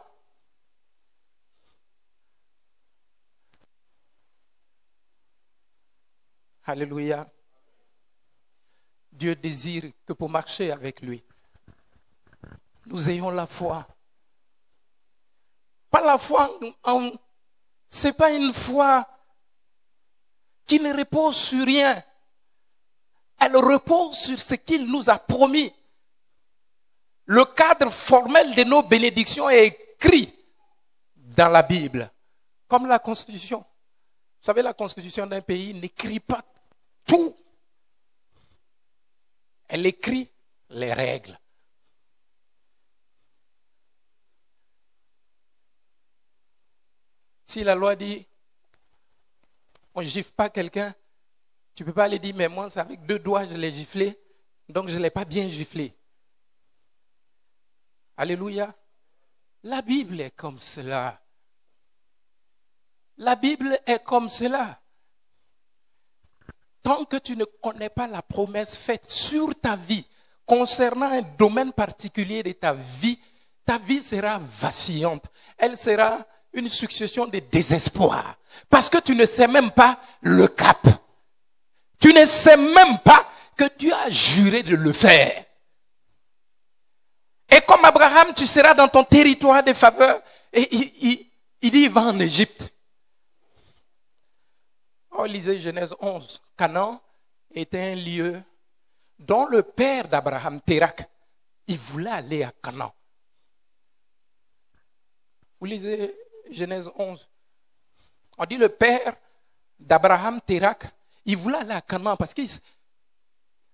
Alléluia. Dieu désire que pour marcher avec lui, nous ayons la foi. Pas la foi c'est pas une foi qui ne repose sur rien. Elle repose sur ce qu'il nous a promis. Le cadre formel de nos bénédictions est écrit dans la Bible, comme la Constitution. Vous savez, la Constitution d'un pays n'écrit pas tout. Elle écrit les règles. Si la loi dit, on ne gifle pas quelqu'un, tu ne peux pas aller dire, mais moi, c'est avec 2 doigts, je l'ai giflé, donc je ne l'ai pas bien giflé. Alléluia. La Bible est comme cela. La Bible est comme cela. Tant que tu ne connais pas la promesse faite sur ta vie, concernant un domaine particulier de ta vie sera vacillante. Elle sera une succession de désespoir. Parce que tu ne sais même pas le cap. Tu ne sais même pas que tu as juré de le faire. Et comme Abraham, tu seras dans ton territoire de faveur. Et il dit, il va en Égypte. Oh, lisez Genèse 11. Canaan était un lieu dont le père d'Abraham, Térak, il voulait aller à Canaan. Vous lisez Genèse 11. On dit le père d'Abraham, Térak, il voulait aller à Canaan parce que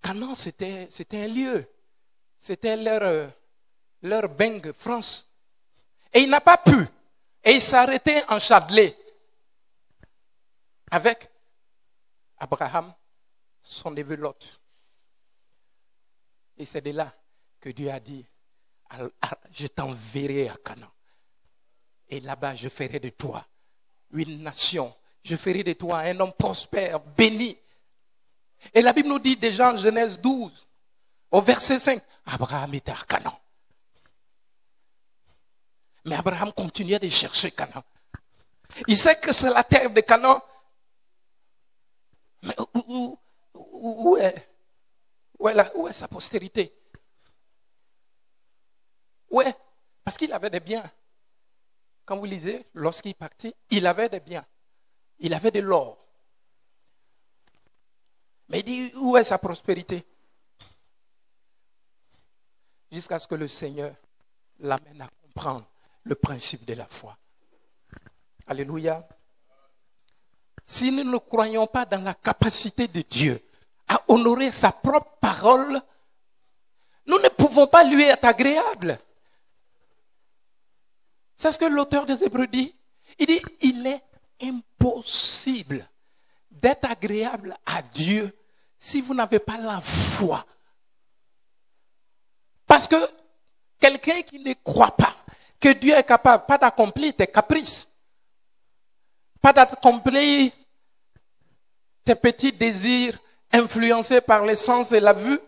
Canaan, c'était un lieu. C'était leur Beng, France. Et il n'a pas pu. Et il s'est arrêté en Châtelet avec Abraham, son neveu Lot. Et c'est de là que Dieu a dit, je t'enverrai à Canaan. Et là-bas, je ferai de toi une nation. Je ferai de toi un homme prospère, béni. Et la Bible nous dit déjà en Genèse 12, au verset 5, Abraham était à Canaan. Mais Abraham continuait de chercher Canaan. Il sait que c'est la terre de Canaan. Mais où est sa postérité? Où est? Parce qu'il avait des biens. Quand vous lisez, lorsqu'il partit, il avait des biens. Il avait de l'or. Mais il dit, où est sa prospérité? Jusqu'à ce que le Seigneur l'amène à comprendre le principe de la foi. Alléluia. Si nous ne croyons pas dans la capacité de Dieu à honorer sa propre parole, nous ne pouvons pas lui être agréables. C'est ce que l'auteur des Hébreux dit. Il dit, il est impossible d'être agréable à Dieu si vous n'avez pas la foi. Parce que quelqu'un qui ne croit pas que Dieu est capable, pas d'accomplir tes caprices, pas d'accomplir tes petits désirs influencés par les sens et la vue,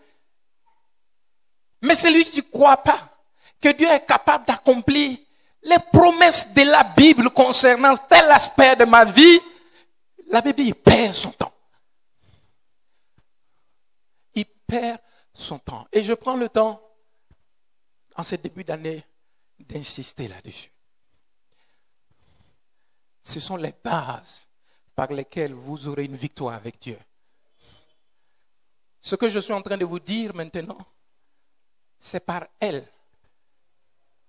mais celui qui ne croit pas que Dieu est capable d'accomplir les promesses de la Bible concernant tel aspect de ma vie, la Bible, il perd son temps. Il perd son temps. Et je prends le temps, en ce début d'année, d'insister là-dessus. Ce sont les bases par lesquelles vous aurez une victoire avec Dieu. Ce que je suis en train de vous dire maintenant, c'est par elles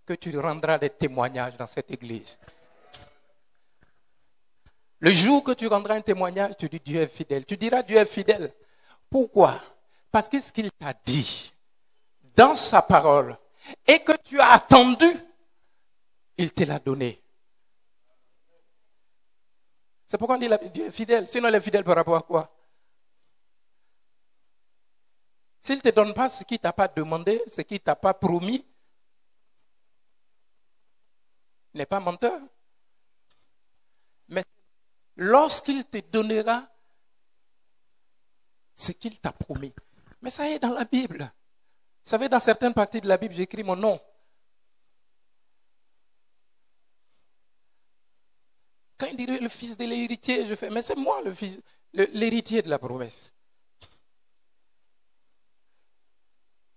que tu rendras des témoignages dans cette église. Le jour que tu rendras un témoignage, tu dis Dieu est fidèle. Tu diras Dieu est fidèle. Pourquoi? Parce que ce qu'il t'a dit dans sa parole et que tu as attendu, il te l'a donné. C'est pourquoi on dit Dieu est fidèle. Sinon, il est fidèle par rapport à quoi? S'il ne te donne pas ce qu'il ne t'a pas demandé, ce qu'il ne t'a pas promis, il n'est pas menteur. Mais lorsqu'il te donnera ce qu'il t'a promis. Mais ça est dans la Bible. Vous savez, dans certaines parties de la Bible, j'écris mon nom. Quand il dirait le fils de l'héritier, je fais, mais c'est moi le fils, l'héritier de la promesse.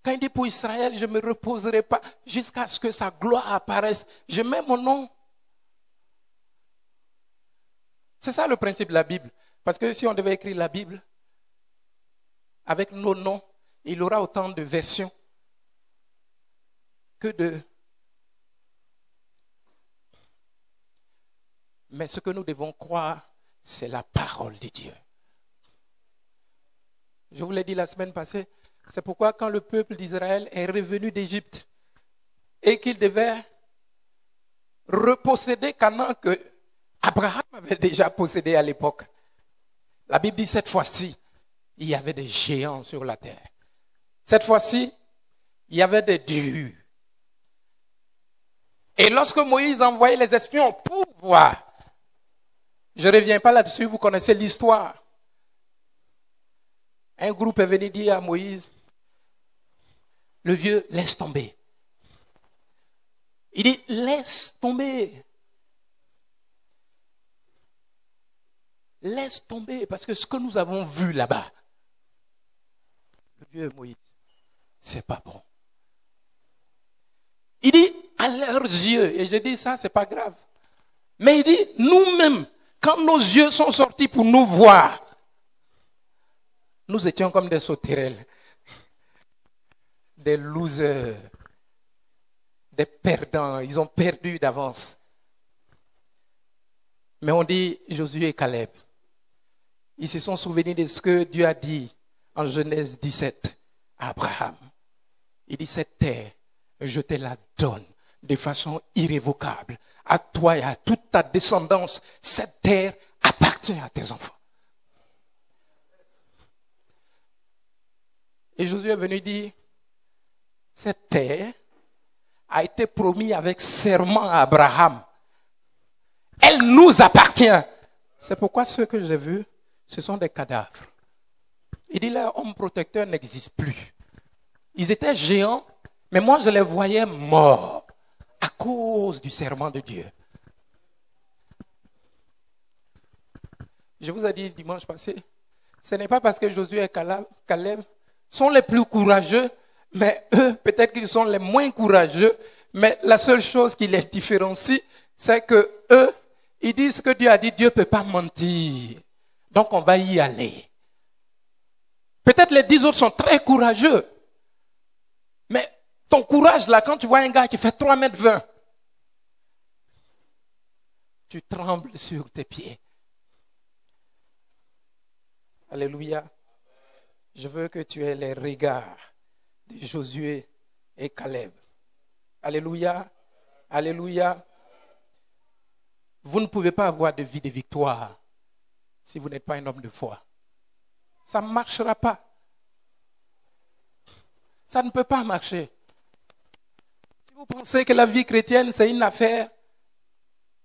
Quand il dit pour Israël, je ne me reposerai pas jusqu'à ce que sa gloire apparaisse, je mets mon nom. C'est ça le principe de la Bible. Parce que si on devait écrire la Bible, avec nos noms, il y aura autant de versions que de... Mais ce que nous devons croire, c'est la parole de Dieu. Je vous l'ai dit la semaine passée, c'est pourquoi quand le peuple d'Israël est revenu d'Égypte et qu'il devait reposséder Canaan que Abraham avait déjà possédé à l'époque, la Bible dit cette fois-ci, il y avait des géants sur la terre. Cette fois-ci, il y avait des dieux. Et lorsque Moïse envoyait les espions pour voir, je ne reviens pas là-dessus, vous connaissez l'histoire. Un groupe est venu dire à Moïse, le vieux, laisse tomber. Il dit, laisse tomber. Laisse tomber, parce que ce que nous avons vu là-bas, le vieux Moïse, c'est pas bon. Il dit, à leurs yeux, et je dis ça, c'est pas grave. Mais il dit, nous-mêmes, quand nos yeux sont sortis pour nous voir, nous étions comme des sauterelles, des losers, des perdants. Ils ont perdu d'avance. Mais on dit Josué et Caleb. Ils se sont souvenus de ce que Dieu a dit en Genèse 17 à Abraham. Il dit, cette terre, je te la donne de façon irrévocable. À toi et à toute ta descendance, cette terre appartient à tes enfants. Et Josué est venu dire, cette terre a été promise avec serment à Abraham. Elle nous appartient. C'est pourquoi ceux que j'ai vus, ce sont des cadavres. Il dit, les hommes protecteurs n'existent plus. Ils étaient géants, mais moi je les voyais morts à cause du serment de Dieu. Je vous ai dit dimanche passé, ce n'est pas parce que Josué et Caleb sont les plus courageux, mais eux, peut-être qu'ils sont les moins courageux, mais la seule chose qui les différencie, c'est que eux, ils disent que Dieu a dit, Dieu ne peut pas mentir. Donc on va y aller. Peut-être les 10 autres sont très courageux, mais ton courage là, quand tu vois un gars qui fait 3,20 m, tu trembles sur tes pieds. Alléluia. Je veux que tu aies les regards de Josué et Caleb. Alléluia. Alléluia. Vous ne pouvez pas avoir de vie de victoire si vous n'êtes pas un homme de foi. Ça ne marchera pas. Ça ne peut pas marcher. Si vous pensez que la vie chrétienne, c'est une affaire,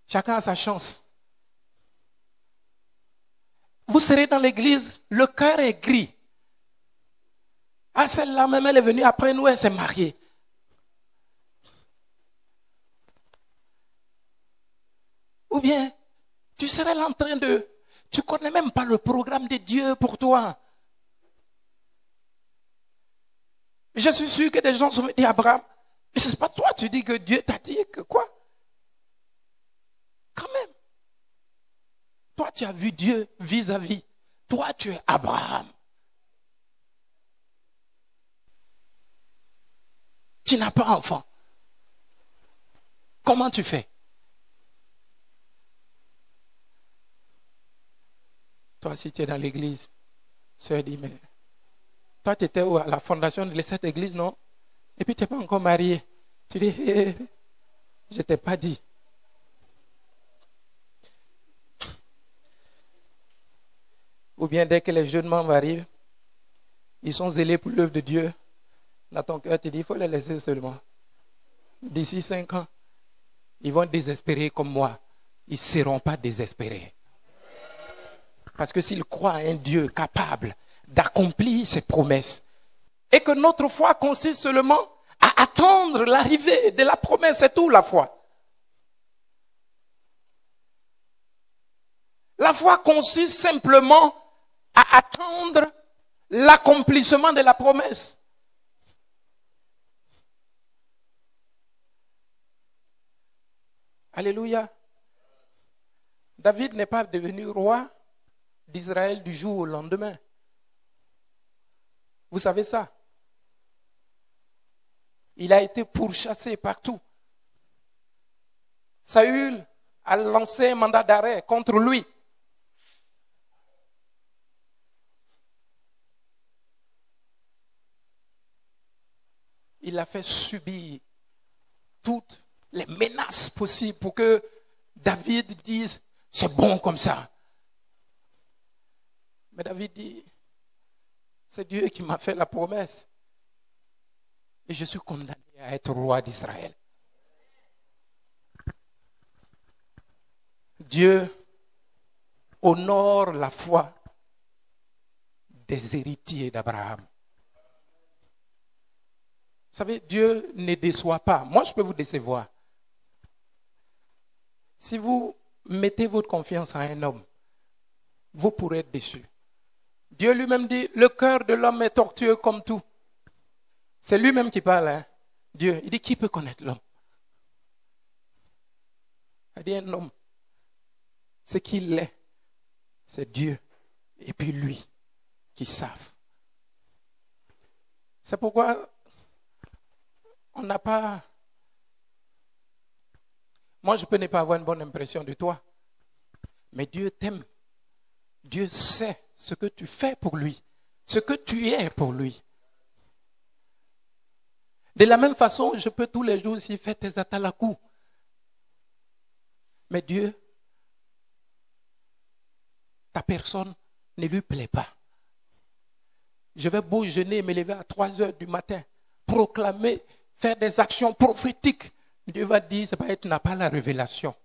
chacun a sa chance. Vous serez dans l'église, le cœur est gris. Ah, celle-là même, elle est venue après nous, elle s'est mariée. Ou bien, tu serais là en train de... Tu ne connais même pas le programme de Dieu pour toi. Je suis sûr que des gens sont venus à Abraham. Mais ce n'est pas toi, tu dis que Dieu t'a dit que quoi? Quand même. Toi, tu as vu Dieu vis-à-vis. Toi, tu es Abraham. Tu n'as pas enfant. Comment tu fais? Toi, si tu es dans l'église, sœur dit, mais toi, tu étais à la fondation de cette église, non? Et puis, tu n'es pas encore marié. Tu dis, je ne t'ai pas dit. Ou bien, dès que les jeunes membres arrivent, ils sont zélés pour l'œuvre de Dieu. Dans ton cœur, tu dis, il faut les laisser seulement. D'ici 5 ans, ils vont désespérer comme moi. Ils ne seront pas désespérés. Parce que s'ils croient à un Dieu capable d'accomplir ses promesses, et que notre foi consiste seulement à attendre l'arrivée de la promesse, c'est tout la foi. La foi consiste simplement à attendre l'accomplissement de la promesse. Alléluia. David n'est pas devenu roi d'Israël du jour au lendemain. Vous savez ça? Il a été pourchassé partout. Saül a lancé un mandat d'arrêt contre lui. Il a fait subir toutes les menaces possibles pour que David dise, c'est bon comme ça. Mais David dit, c'est Dieu qui m'a fait la promesse. Et je suis condamné à être roi d'Israël. Dieu honore la foi des héritiers d'Abraham. Vous savez, Dieu ne déçoit pas. Moi, je peux vous décevoir. Si vous mettez votre confiance en un homme, vous pourrez être déçu. Dieu lui-même dit, le cœur de l'homme est tortueux comme tout. C'est lui-même qui parle, hein? Dieu. Il dit, qui peut connaître l'homme? Il dit, un homme, ce qu'il est, c'est Dieu. Et puis lui qui savent. C'est pourquoi on n'a pas... Moi, je peux ne pas avoir une bonne impression de toi. Mais Dieu t'aime. Dieu sait ce que tu fais pour lui. Ce que tu es pour lui. De la même façon, je peux tous les jours aussi faire tes atalakou. Mais Dieu, ta personne ne lui plaît pas. Je vais beau jeûner, me lever à 3 heures du matin, proclamer, faire des actions prophétiques. Dieu va dire, c'est pas, tu n'as pas la révélation.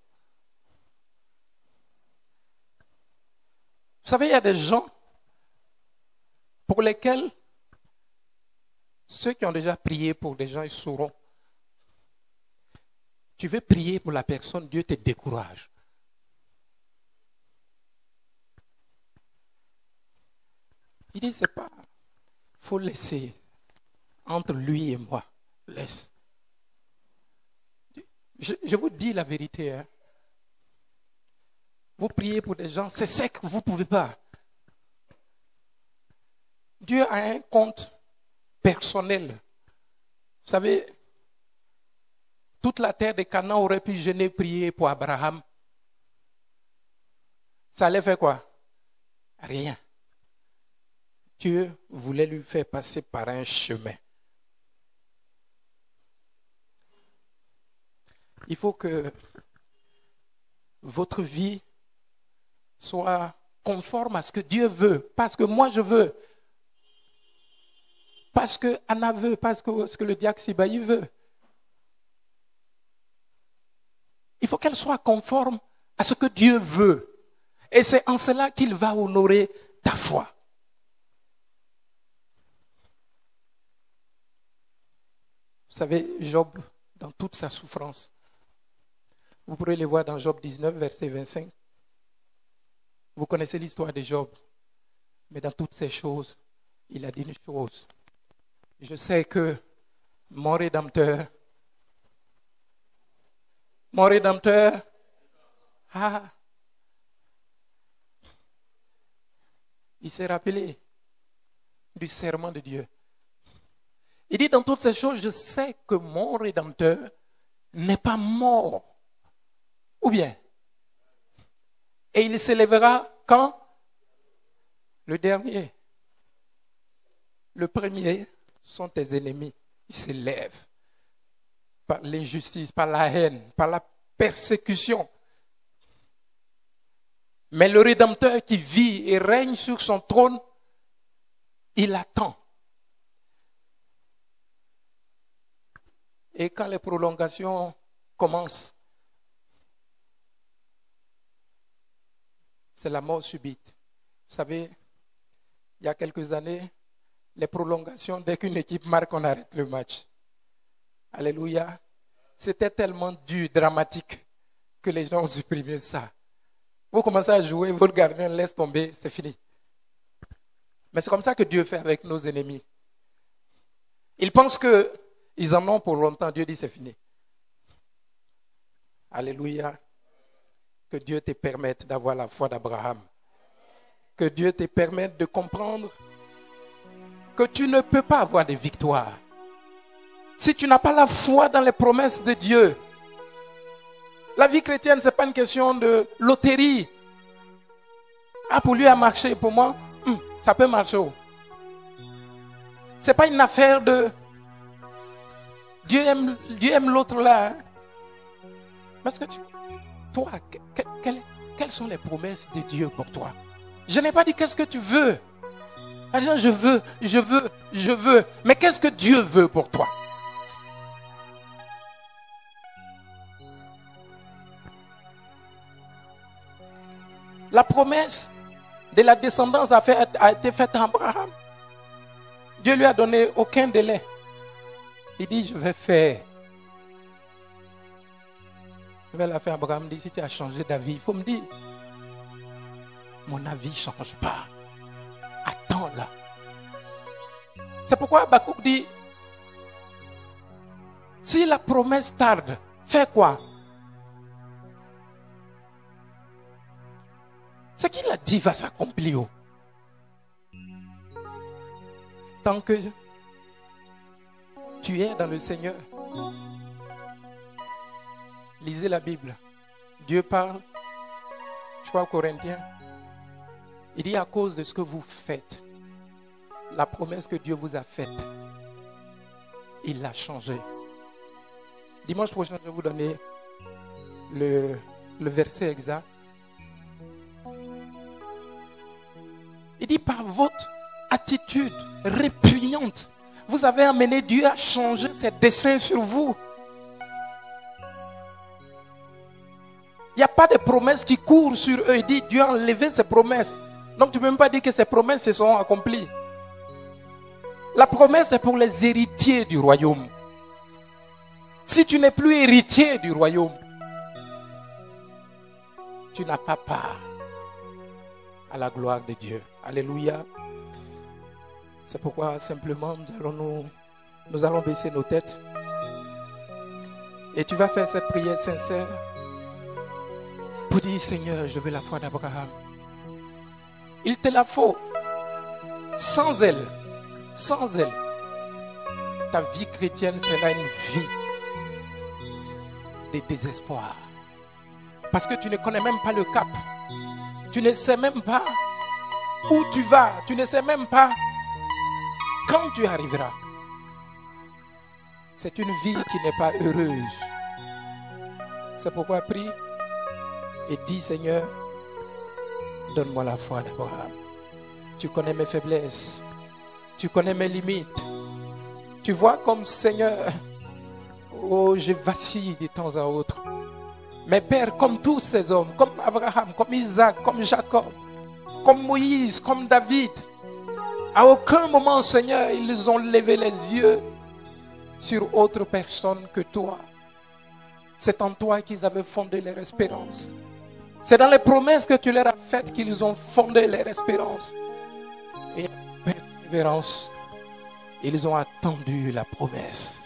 Vous savez, il y a des gens pour lesquels, ceux qui ont déjà prié pour des gens, ils sauront. Tu veux prier pour la personne, Dieu te décourage. Il dit, c'est pas, il faut laisser entre lui et moi. Laisse. Je vous dis la vérité. Hein. Vous priez pour des gens, c'est sec, vous ne pouvez pas. Dieu a un compte personnel. Vous savez, toute la terre de Canaan aurait pu jeûner, prier pour Abraham. Ça allait faire quoi? Rien. Dieu voulait lui faire passer par un chemin. Il faut que votre vie soit conforme à ce que Dieu veut, pas ce que moi je veux, pas ce que Anna veut, pas ce que le diacre Sibaï veut. Il faut qu'elle soit conforme à ce que Dieu veut. Et c'est en cela qu'il va honorer ta foi. Vous savez, Job, dans toute sa souffrance, vous pourrez le voir dans Job 19, verset 25. Vous connaissez l'histoire de Job. Mais dans toutes ces choses, il a dit une chose. Je sais que mon Rédempteur, il s'est rappelé du serment de Dieu. Il dit dans toutes ces choses, je sais que mon Rédempteur n'est pas mort. Ou bien, et il s'élèvera quand? Le dernier. Le premier sont tes ennemis. Ils s'élèvent par l'injustice, par la haine, par la persécution. Mais le Rédempteur qui vit et règne sur son trône, il attend. Et quand les prolongations commencent, c'est la mort subite. Vous savez, il y a quelques années, les prolongations, dès qu'une équipe marque, on arrête le match. Alléluia. C'était tellement dur, dramatique, que les gens ont supprimé ça. Vous commencez à jouer, votre gardien laisse tomber, c'est fini. Mais c'est comme ça que Dieu fait avec nos ennemis. Ils pensent qu'ils en ont pour longtemps. Dieu dit c'est fini. Alléluia. Que Dieu te permette d'avoir la foi d'Abraham. Que Dieu te permette de comprendre que tu ne peux pas avoir de victoire si tu n'as pas la foi dans les promesses de Dieu. La vie chrétienne, ce n'est pas une question de loterie. Ah, pour lui, a marché. Pour moi, ça peut marcher. Ce n'est pas une affaire de Dieu aime l'autre là. Hein? Parce que toi, quelles sont les promesses de Dieu pour toi? Je n'ai pas dit qu'est-ce que tu veux. Je veux. Mais qu'est-ce que Dieu veut pour toi? La promesse de la descendance a été faite à Abraham. Dieu lui a donné aucun délai. Il dit, je vais faire. Je vais la faire. Abraham dit, si tu as changé d'avis, il faut me dire. Mon avis ne change pas. Attends là. C'est pourquoi Habakkuk dit, si la promesse tarde, fais quoi? Ce qu'il a dit va s'accomplir. Tant que tu es dans le Seigneur, lisez la Bible. Dieu parle, je crois aux Corinthiens. Il dit à cause de ce que vous faites, la promesse que Dieu vous a faite, il l'a changée. Dimanche prochain, je vais vous donner le verset exact. Il dit par votre attitude répugnante, vous avez amené Dieu à changer ses desseins sur vous. Il n'y a pas de promesses qui courent sur eux. Il dit Dieu a enlevé ses promesses. Donc tu ne peux même pas dire que ces promesses se sont accomplies. La promesse est pour les héritiers du royaume. Si tu n'es plus héritier du royaume, tu n'as pas part à la gloire de Dieu. Alléluia. C'est pourquoi simplement nous allons baisser nos têtes. Et tu vas faire cette prière sincère pour dire Seigneur, je veux la foi d'Abraham. Il te la faut. Sans elle, ta vie chrétienne sera une vie de désespoir. Parce que tu ne connais même pas le cap. Tu ne sais même pas où tu vas. Tu ne sais même pas quand tu arriveras, c'est une vie qui n'est pas heureuse. C'est pourquoi prie et dis, Seigneur, donne-moi la foi d'Abraham. Tu connais mes faiblesses. Tu connais mes limites. Tu vois comme Seigneur, oh, je vacille de temps à autre. Mais Père, comme tous ces hommes, comme Abraham, comme Isaac, comme Jacob, comme Moïse, comme David, à aucun moment, Seigneur, ils ont levé les yeux sur autre personne que toi. C'est en toi qu'ils avaient fondé leur espérance. C'est dans les promesses que tu leur as faites qu'ils ont fondé leur espérance. Et avec persévérance, ils ont attendu la promesse.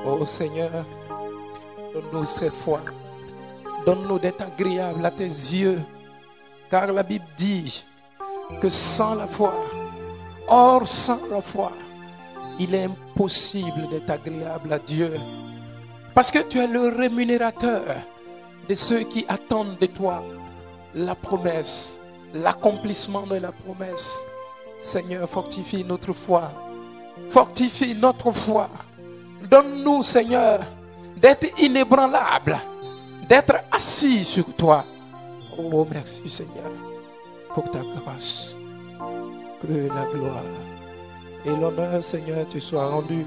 Oh Seigneur, donne-nous cette foi. Donne-nous d'être agréable à tes yeux. Car la Bible dit que sans la foi, or sans la foi, il est impossible d'être agréable à Dieu. Parce que tu es le rémunérateur de ceux qui attendent de toi la promesse, l'accomplissement de la promesse. Seigneur, fortifie notre foi. Fortifie notre foi. Donne-nous, Seigneur, d'être inébranlable, d'être assis sur toi. Oh, merci, Seigneur, pour ta grâce. Que la gloire et l'honneur, Seigneur, te soient rendus.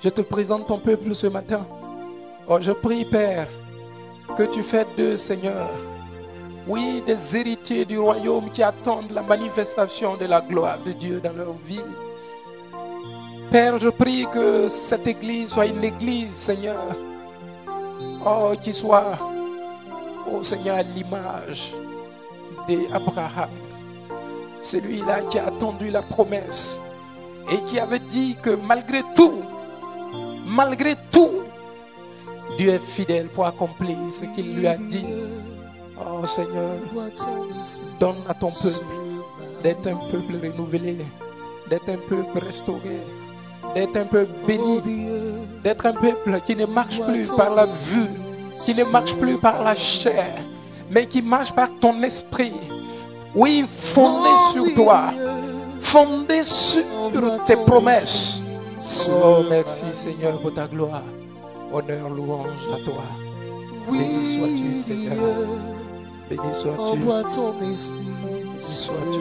Je te présente ton peuple ce matin. Oh, je prie, Père, que tu fais d'eux, Seigneur, oui, des héritiers du royaume qui attendent la manifestation de la gloire de Dieu dans leur vie. Père, je prie que cette église soit une église, Seigneur, oh, qui soit, oh Seigneur, l'image d'Abraham, celui-là qui a attendu la promesse et qui avait dit que malgré tout, Dieu est fidèle pour accomplir ce qu'il lui a dit. Oh Seigneur, donne à ton peuple d'être un peuple renouvelé, d'être un peuple restauré, d'être un peuple béni, d'être un peuple qui ne marche plus par la vue, qui ne marche plus par la chair, mais qui marche par ton esprit. Oui, fondé sur toi, fondé sur tes promesses. Oh, merci Seigneur pour ta gloire. Honneur, louange à toi. Béni sois-tu, Seigneur. Béni sois-tu. Envoie ton esprit. Béni sois-tu.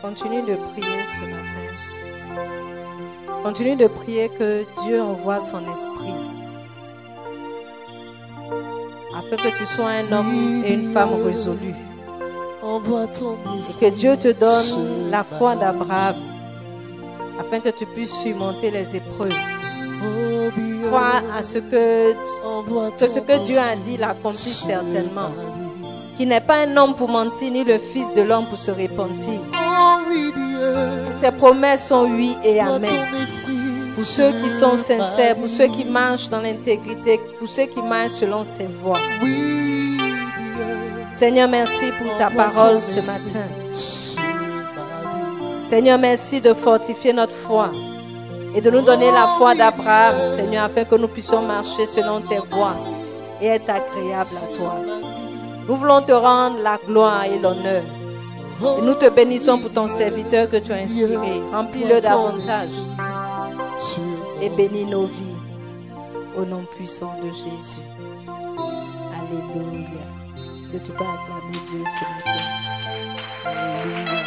Continue de prier ce matin. Continue de prier que Dieu envoie son esprit. Afin que tu sois un homme et une femme résolus. Envoie ton Et esprit. que Dieu te donne la foi d'Abraham. Afin que tu puisses surmonter les épreuves. Oh Dieu, Crois à ce que envoie Dieu a dit l'accomplisse certainement. Qui n'est pas un homme pour mentir, ni le fils de l'homme pour se repentir. Oh oui Dieu, Ses promesses sont oui et envoie amen. ton esprit. Pour ceux qui sont sincères, pour ceux qui marchent dans l'intégrité, pour ceux qui marchent selon ses voies. Oui Dieu, Seigneur, merci pour ta envoie parole ton ce esprit matin. sur ma vie. Seigneur, merci de fortifier notre foi et de nous donner la foi d'Abraham, Seigneur, afin que nous puissions marcher selon tes voies et être agréables à toi. Nous voulons te rendre la gloire et l'honneur. Et nous te bénissons pour ton serviteur que tu as inspiré. Remplis-le davantage Sur et bénis nos vies. Au nom puissant de Jésus. Alléluia. Est-ce que tu peux acclamer Dieu ce matin? Alléluia.